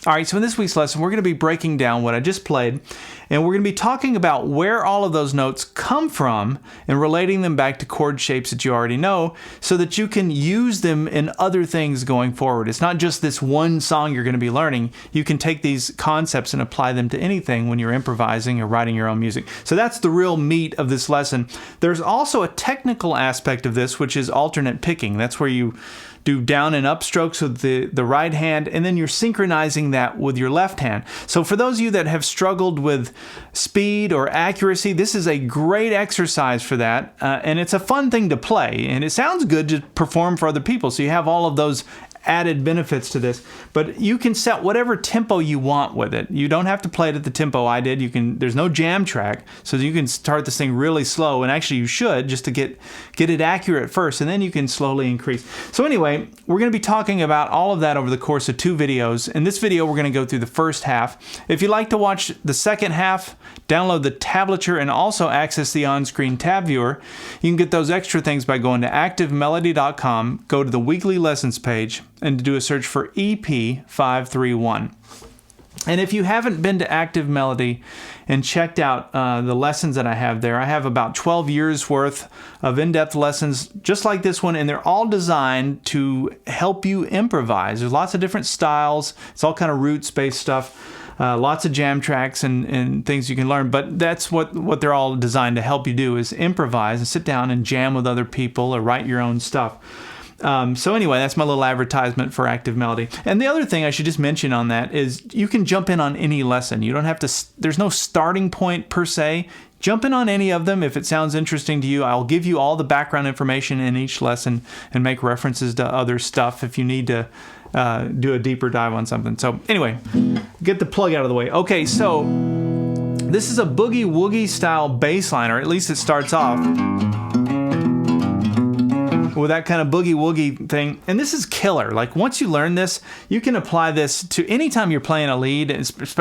All right, so in this week's lesson, we're going to be breaking down what I just played, and we're going to be talking about where all of those notes come from and relating them back to chord shapes that you already know so that you can use them in other things going forward. It's not just this one song you're going to be learning. You can take these concepts and apply them to anything when you're improvising or writing your own music. So that's the real meat of this lesson. There's also a technical aspect of this, which is alternate picking. That's where you do down and up strokes with the right hand, and then you're synchronizing that with your left hand. So for those of you that have struggled with speed or accuracy, this is a great exercise for that, and it's a fun thing to play, and it sounds good to perform for other people, so you have all of those added benefits to this. But you can set whatever tempo you want with it. You don't have to play it at the tempo I did. There's no jam track, so you can start this thing really slow, and actually you should, just to get it accurate first, and then you can slowly increase. So anyway, we're going to be talking about all of that over the course of 2 videos. In this video, we're going to go through the first half. If you'd like to watch the second half, download the tablature and also access the on-screen tab viewer. You can get those extra things by going to activemelody.com, go to the weekly lessons page, and do a search for EP531. And if you haven't been to Active Melody and checked out the lessons that I have there, I have about 12 years worth of in-depth lessons just like this one, and they're all designed to help you improvise. There's lots of different styles. It's all kind of roots-based stuff. Lots of jam tracks and things you can learn, but that's what they're all designed to help you do, is improvise and sit down and jam with other people or write your own stuff. So anyway, that's my little advertisement for Active Melody. And the other thing I should just mention on that is you can jump in on any lesson. You don't have to, there's no starting point per se. Jump in on any of them if it sounds interesting to you. I'll give you all the background information in each lesson and make references to other stuff if you need to do a deeper dive on something. So anyway, get the plug out of the way. Okay, so this is a Boogie Woogie style bass line, or at least it starts off with that kind of boogie woogie thing. And this is killer. Like, once you learn this, you can apply this to any time you're playing a lead.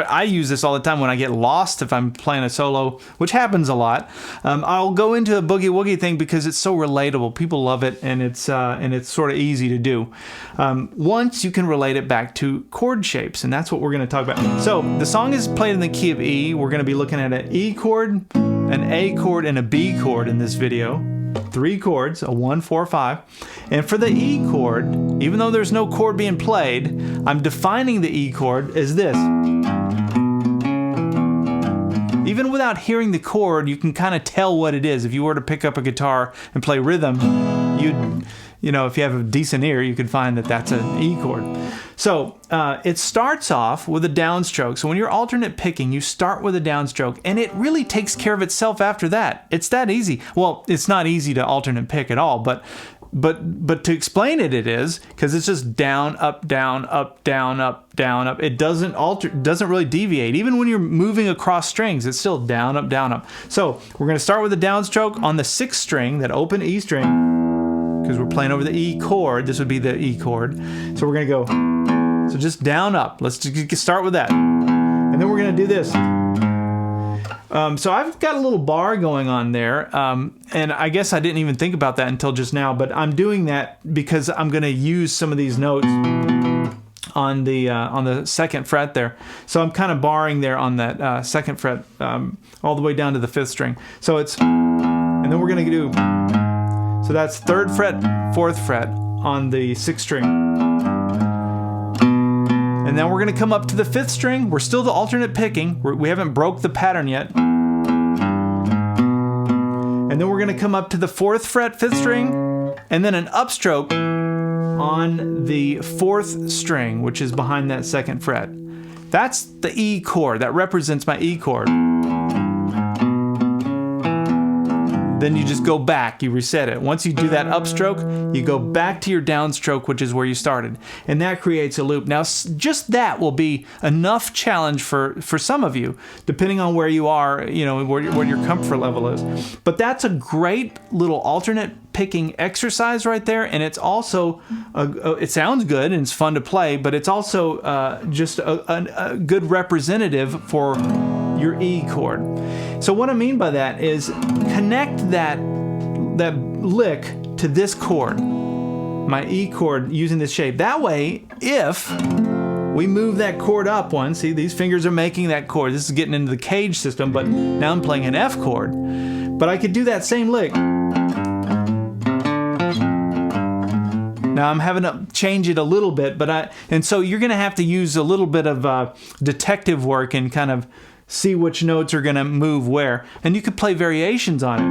I use this all the time when I get lost if I'm playing a solo, which happens a lot. I'll go into a boogie woogie thing because it's so relatable. People love it, and it's sort of easy to do. Once you can relate it back to chord shapes, and that's what we're going to talk about. So the song is played in the key of E. We're going to be looking at an E chord, an A chord, and a B chord in this video. 3 chords, a 1, 4, 5. And for the E chord, even though there's no chord being played, I'm defining the E chord as this. Even without hearing the chord, you can kind of tell what it is. If you were to pick up a guitar and play rhythm, you know, if you have a decent ear, you could find that that's an E chord. So it starts off with a downstroke. So when you're alternate picking, you start with a downstroke, and it really takes care of itself after that. It's that easy. Well, it's not easy to alternate pick at all, but to explain it is, because it's just down, up, down, up, down, up, down, up. It doesn't really deviate. Even when you're moving across strings, it's still down, up, down, up. So we're going to start with a downstroke on the 6th string, that open E string, because we're playing over the E chord. This would be the E chord. So we're going to go, so just down, up. Let's just start with that. And then we're going to do this. So I've got a little bar going on there, and I guess I didn't even think about that until just now, but I'm doing that because I'm going to use some of these notes on the 2nd fret there. So I'm kind of barring there on that 2nd fret all the way down to the 5th string. So it's, and then we're going to do, so that's 3rd fret, 4th fret on the 6th string. And then we're going to come up to the 5th string. We're still the alternate picking. We haven't broke the pattern yet. And then we're going to come up to the 4th fret, 5th string, and then an upstroke on the 4th string, which is behind that 2nd fret. That's the E chord. That represents my E chord. Then you just go back, you reset it. Once you do that upstroke, you go back to your downstroke, which is where you started. And that creates a loop. Now, just that will be enough challenge for some of you, depending on where you are, you know, what your comfort level is. But that's a great little alternate picking exercise right there, and it's also it sounds good and it's fun to play, but it's also just a good representative for your E chord. So what I mean by that is connect that lick to this chord, my E chord, using this shape. That way, if we move that chord up one. See, these fingers are making that chord. This is getting into the cage system, but now I'm playing an F chord. But I could do that same lick. Now I'm having to change it a little bit, and so you're going to have to use a little bit of detective work and kind of see which notes are going to move where. And you could play variations on it.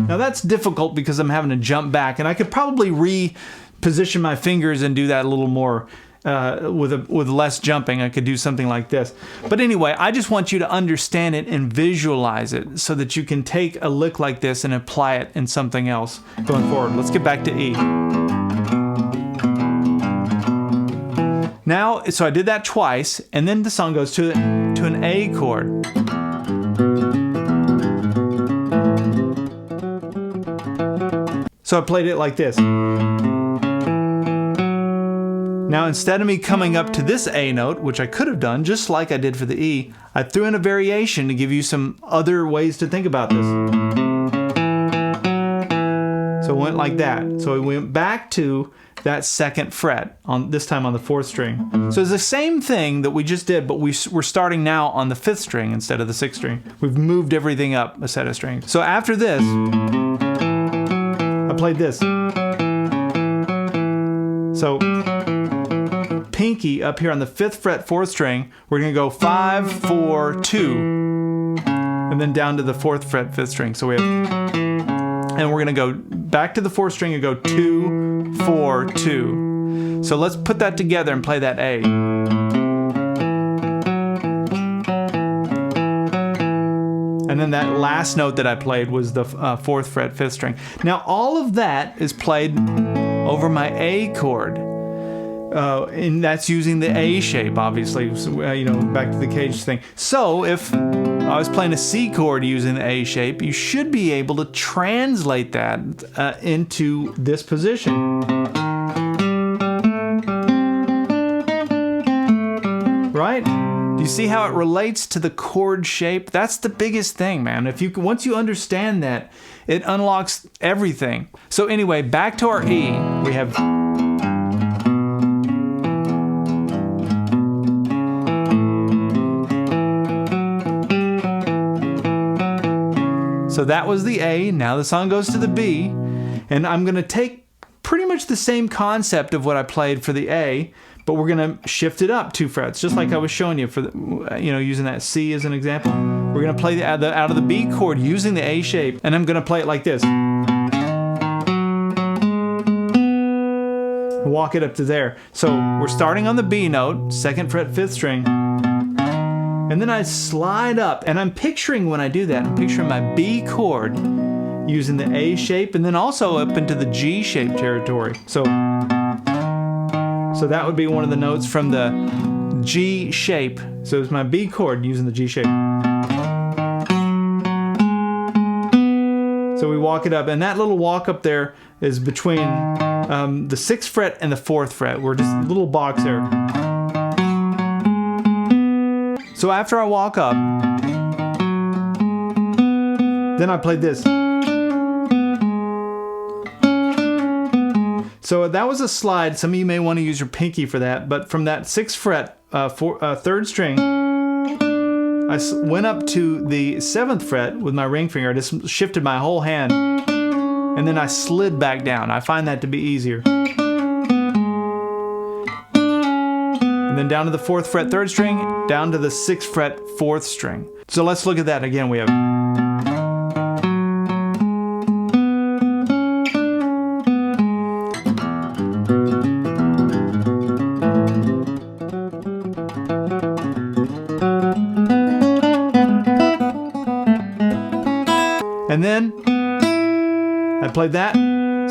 Now that's difficult because I'm having to jump back, and I could probably reposition my fingers and do that a little more with less jumping. I could do something like this. But anyway, I just want you to understand it and visualize it so that you can take a lick like this and apply it in something else going forward. Let's get back to E. Now, so I did that twice, and then the song goes to an A chord. So I played it like this. Now, instead of me coming up to this A note, which I could have done just like I did for the E, I threw in a variation to give you some other ways to think about this. So it went like that. So we went back to that second fret, this time on the 4th string. So it's the same thing that we just did, but we're starting now on the 5th string instead of the 6th string. We've moved everything up a set of strings. So after this, I played this. So pinky up here on the 5th fret, 4th string, we're going to go 5, 4, 2, and then down to the 4th fret, 5th string. So we have, and we're going to go back to the 4th string and go 2, 4, 2. So let's put that together and play that A. And then that last note that I played was the 4th fret, 5th string. Now all of that is played over my A chord. And that's using the A shape, obviously, you know, back to the cage thing. So if I was playing a C chord using the A shape, you should be able to translate that into this position. Right? Do you see how it relates to the chord shape? That's the biggest thing, man. Once you understand that, it unlocks everything. So anyway, back to our E, we have. So that was the A. Now the song goes to the B, and I'm going to take pretty much the same concept of what I played for the A, but we're going to shift it up 2 frets, just like I was showing you for using that C as an example. We're going to play out of the B chord using the A shape, and I'm going to play it like this. Walk it up to there. So we're starting on the B note, 2nd fret, 5th string. And then I slide up, and I'm picturing when I do that, I'm picturing my B chord using the A shape, and then also up into the G shape territory. So that would be one of the notes from the G shape. So it's my B chord using the G shape. So we walk it up, and that little walk up there is between the 6th fret and the 4th fret. We're just a little box there. So after I walk up, then I played this. So that was a slide. Some of you may want to use your pinky for that, but from that 6th fret, 3rd string, I went up to the 7th fret with my ring finger. I just shifted my whole hand, and then I slid back down. I find that to be easier. And then down to the 4th fret, 3rd string, down to the 6th fret, 4th string. So let's look at that again. We have. And then I played that.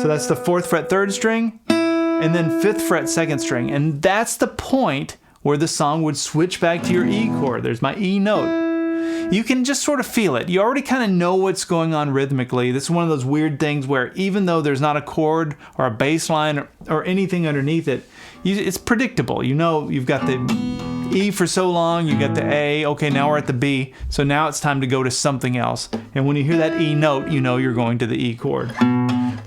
So that's the 4th fret, 3rd string. And then 5th fret, 2nd string. And that's the point where the song would switch back to your E chord. There's my E note. You can just sort of feel it. You already kind of know what's going on rhythmically. This is one of those weird things where even though there's not a chord or a bass line or anything underneath it, it's predictable. You know you've got the E for so long, you got the A, okay, now we're at the B, so now it's time to go to something else. And when you hear that E note, you know you're going to the E chord.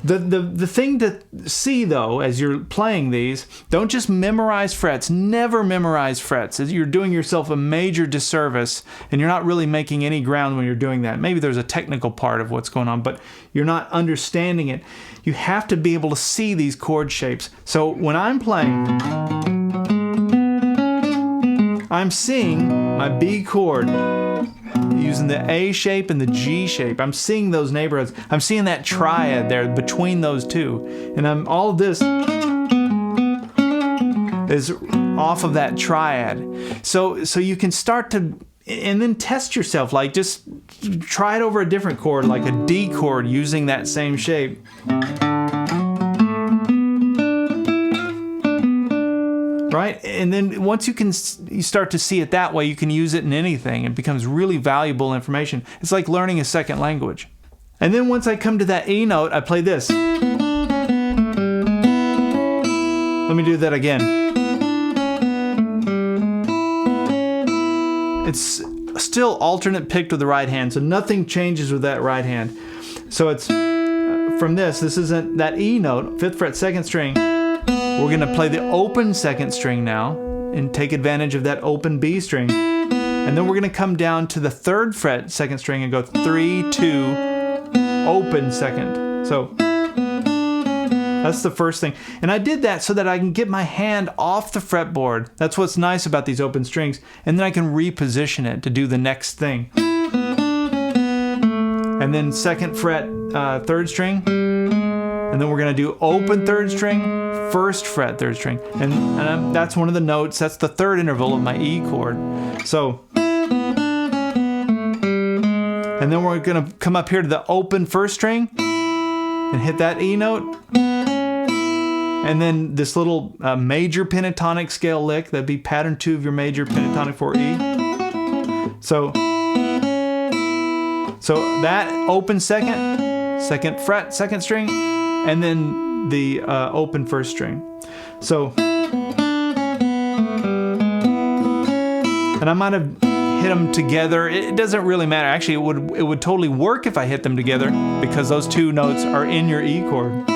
The thing to see though, as you're playing these, don't just memorize frets. Never memorize frets. You're doing yourself a major disservice, and you're not really making any ground when you're doing that. Maybe there's a technical part of what's going on, but you're not understanding it. You have to be able to see these chord shapes. So when I'm playing, I'm seeing my B chord using the A shape and the G shape. I'm seeing those neighborhoods. I'm seeing that triad there between those two. And all of this is off of that triad. So you can start to, and then test yourself. Like just try it over a different chord, like a D chord using that same shape. Right? And then once you start to see it that way, you can use it in anything. It becomes really valuable information. It's like learning a second language. And then once I come to that E note, I play this. Let me do that again. It's still alternate picked with the right hand, so nothing changes with that right hand. So it's from this isn't that E note, 5th fret, 2nd string. We're going to play the open 2nd string now and take advantage of that open B string. And then we're going to come down to the 3rd fret 2nd string and go 3, 2, open 2nd. So that's the first thing. And I did that so that I can get my hand off the fretboard. That's what's nice about these open strings. And then I can reposition it to do the next thing. And then 2nd fret 3rd string. And then we're going to do open 3rd string, 1st fret 3rd string. And that's one of the notes. That's the 3rd interval of my E chord. So, and then we're going to come up here to the open 1st string and hit that E note. And then this little major pentatonic scale lick, that'd be pattern 2 of your major pentatonic for E. So that open 2nd fret 2nd string, and then the open 1st string. So, and I might have hit them together. It doesn't really matter. Actually, it would totally work if I hit them together because those two notes are in your E chord.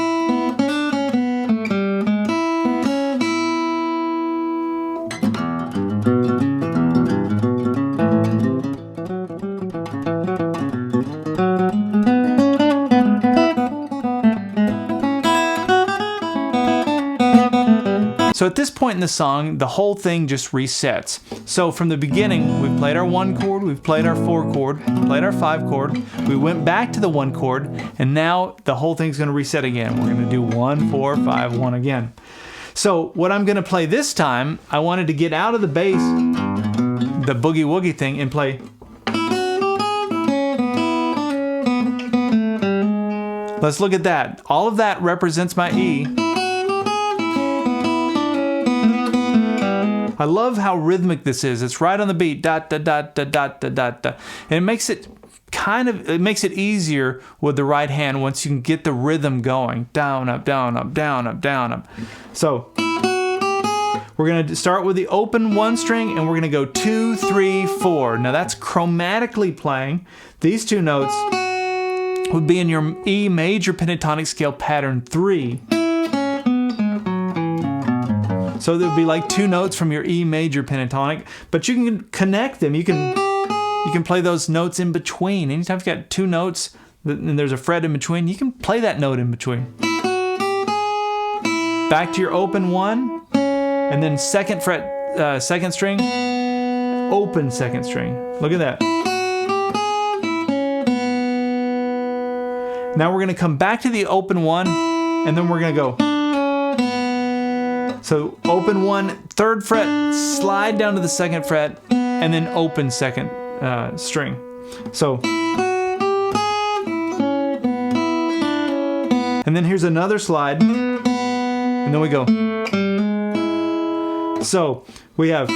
So at this point in the song, the whole thing just resets. So from the beginning, we've played our 1 chord, we've played our 4 chord, played our 5 chord, we went back to the 1 chord, and now the whole thing's gonna reset again. We're gonna do 1, 4, 5, 1 again. So what I'm gonna play this time, I wanted to get out of the bass, the Boogie Woogie thing, and play. Let's look at that. All of that represents my E. I love how rhythmic this is. It's right on the beat, da da da da da da da da, and it makes it easier with the right hand once you can get the rhythm going. Down, up, down, up, down, up, down, up. So we're gonna start with the open 1 string, and we're gonna go 2, 3, 4. Now that's chromatically playing. These two notes would be in your E major pentatonic scale pattern 3. So there would be like 2 notes from your E major pentatonic, but you can connect them. You can play those notes in between. Anytime you've got 2 notes and there's a fret in between, you can play that note in between. Back to your open 1, and then 2nd fret 2nd string, open 2nd string. Look at that. Now we're going to come back to the open 1, and then we're going to go. So open 1, 3rd fret, slide down to the 2nd fret, and then open 2nd string. So, and then here's another slide, and then we go. So we have,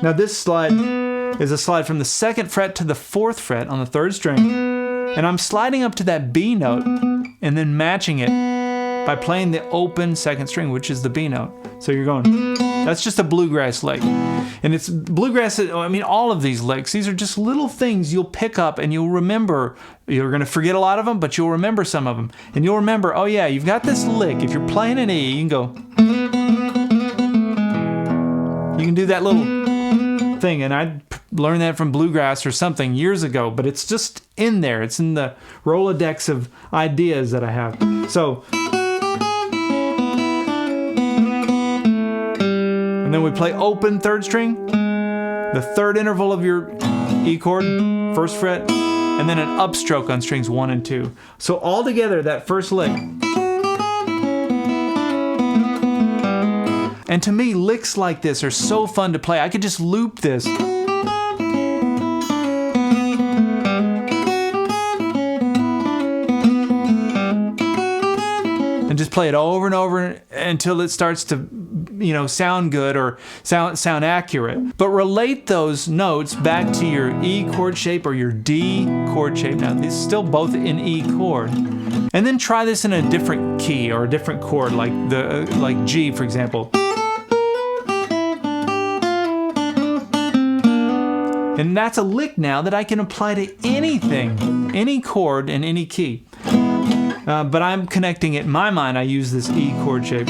now this slide is a slide from the 2nd fret to the 4th fret on the 3rd string, and I'm sliding up to that B note and then matching it by playing the open 2nd string, which is the B note. So you're going. That's just a bluegrass lick. And it's bluegrass, I mean, all of these licks, these are just little things you'll pick up and you'll remember. You're going to forget a lot of them, but you'll remember some of them. And you'll remember, oh yeah, you've got this lick. If you're playing an E, you can go. You can do that little thing. And I learned that from bluegrass or something years ago, but it's just in there. It's in the Rolodex of ideas that I have. So, and then we play open third string, the third interval of your E chord, first fret, and then an upstroke on strings 1 and 2. So all together, that first lick. And to me, licks like this are so fun to play. I could just loop this. And just play it over and over until it starts to, you know, sound good or sound accurate. But relate those notes back to your E chord shape or your D chord shape. Now, these are still both in E chord. And then try this in a different key or a different chord, like G, for example. And that's a lick now that I can apply to anything, any chord in any key. But I'm connecting it in my mind. I use this E chord shape.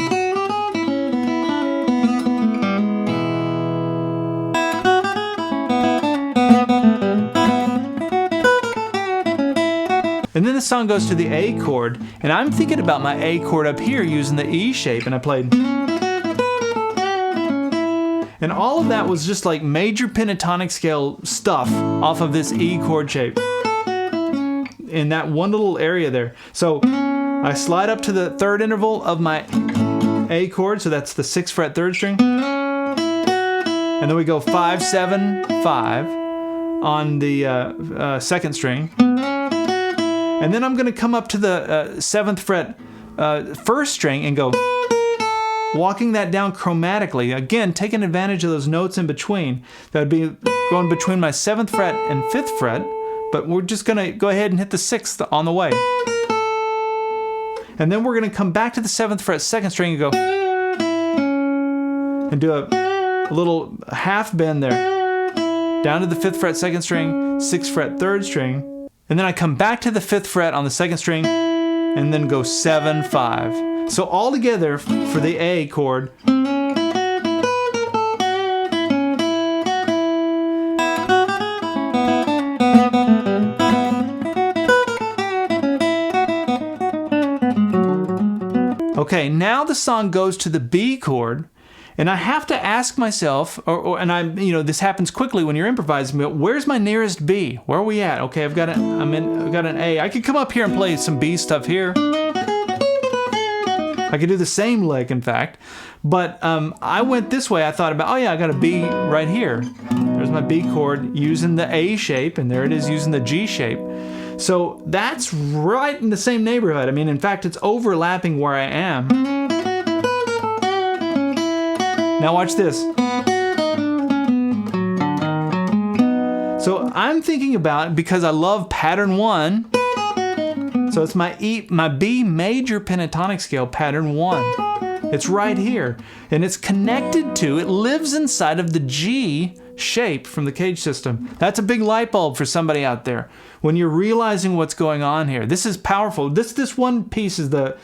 And then the song goes to the A chord, and I'm thinking about my A chord up here using the E shape, and I played. And all of that was just like major pentatonic scale stuff off of this E chord shape in that one little area there. So I slide up to the third interval of my A chord, so that's the 6th fret third string. And then we go 5, 7, 5 on the 2nd string. And then I'm going to come up to the 7th fret first string and go, walking that down chromatically. Again, taking advantage of those notes in between. That would be going between my 7th fret and 5th fret, but we're just going to go ahead and hit the 6th on the way. And then we're going to come back to the 7th fret 2nd string and go, and do a little half bend there. Down to the 5th fret 2nd string, 6th fret 3rd string, and then I come back to the 5th fret on the 2nd string, and then go 7, 5. So all together for the A chord. Okay, now the song goes to the B chord, and I have to ask myself, this happens quickly when you're improvising, but where's my nearest B? Where are we at? Okay, I've got an A. I could come up here and play some B stuff here. I could do the same lick, in fact, but I went this way. I thought about, oh yeah, I got a B right here. There's my B chord using the A shape, and there it is using the G shape. So that's right in the same neighborhood. I mean, in fact, it's overlapping where I am. Now watch this. So I'm thinking about, because I love pattern 1, so it's my B major pentatonic scale, pattern 1. It's right here. And it's connected to, it lives inside of the G shape from the cage system. That's a big light bulb for somebody out there. When you're realizing what's going on here. This is powerful. This one piece is the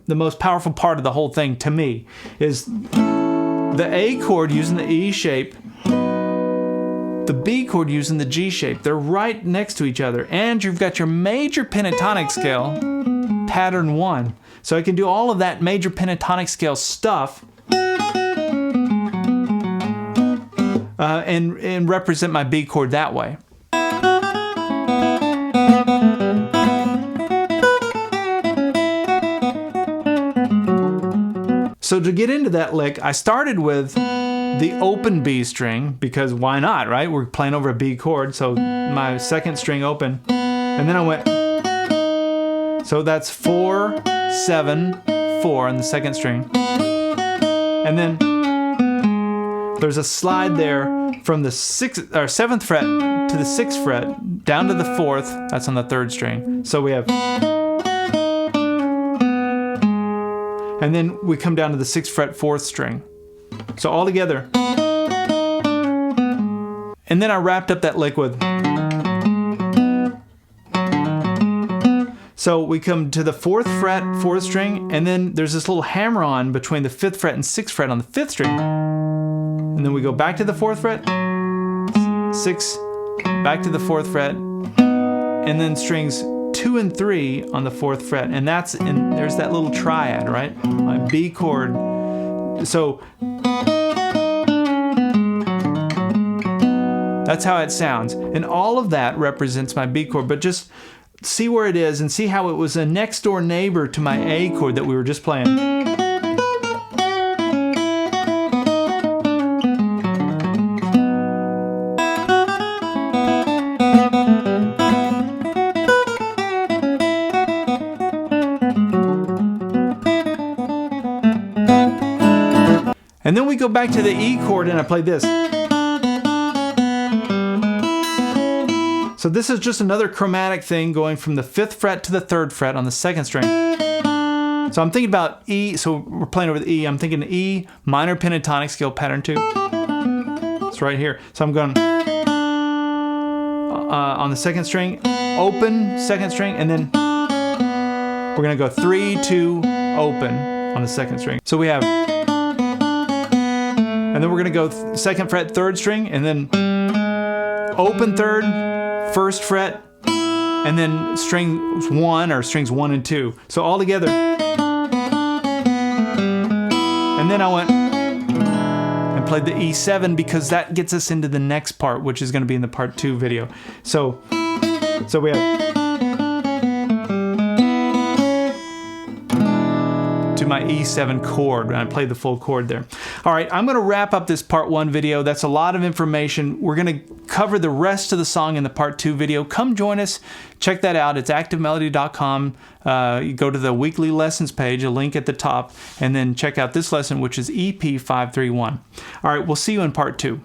most powerful part of the whole thing to me, is the A chord using the E shape, the B chord using the G shape. They're right next to each other. And you've got your major pentatonic scale, pattern 1. So I can do all of that major pentatonic scale stuff and represent my B chord that way. So to get into that lick, I started with the open B string, because why not, right? We're playing over a B chord, so my 2nd string open. And then I went, so that's 4, 7, 4 on the 2nd string. And then there's a slide there from the 7th fret to the 6th fret, down to the 4th, that's on the 3rd string. So we have, and then we come down to the 6th fret 4th string. So all together. And then I wrapped up that lick with. So we come to the 4th fret, 4th string, and then there's this little hammer-on between the 5th fret and 6th fret on the 5th string. And then we go back to the 4th fret, 6, back to the 4th fret, and then strings 2 and 3 on the 4th fret. And there's that little triad, right? My B chord. So that's how it sounds. And all of that represents my B chord, but just see where it is and see how it was a next door neighbor to my A chord that we were just playing. And then we go back to the E chord and I play this. So this is just another chromatic thing going from the 5th fret to the 3rd fret on the 2nd string. So I'm thinking about E, so we're playing over the E. I'm thinking E minor pentatonic scale pattern 2. It's right here. So I'm going on the 2nd string, open 2nd string, and then we're going to go 3, 2, open on the 2nd string. So we have, and then we're going to go 2nd fret, 3rd string, and then open 3rd, 1st fret, and then strings 1 or strings 1 and 2. So all together. And then I went and played the E7 because that gets us into the next part, which is going to be in the part 2 video. So we have to my E7 chord, and I played the full chord there. All right, I'm going to wrap up this part 1 video. That's a lot of information. We're going to cover the rest of the song in the part 2 video. Come join us. Check that out. It's activemelody.com. You go to the weekly lessons page, a link at the top, and then check out this lesson, which is EP531. All right, we'll see you in part 2.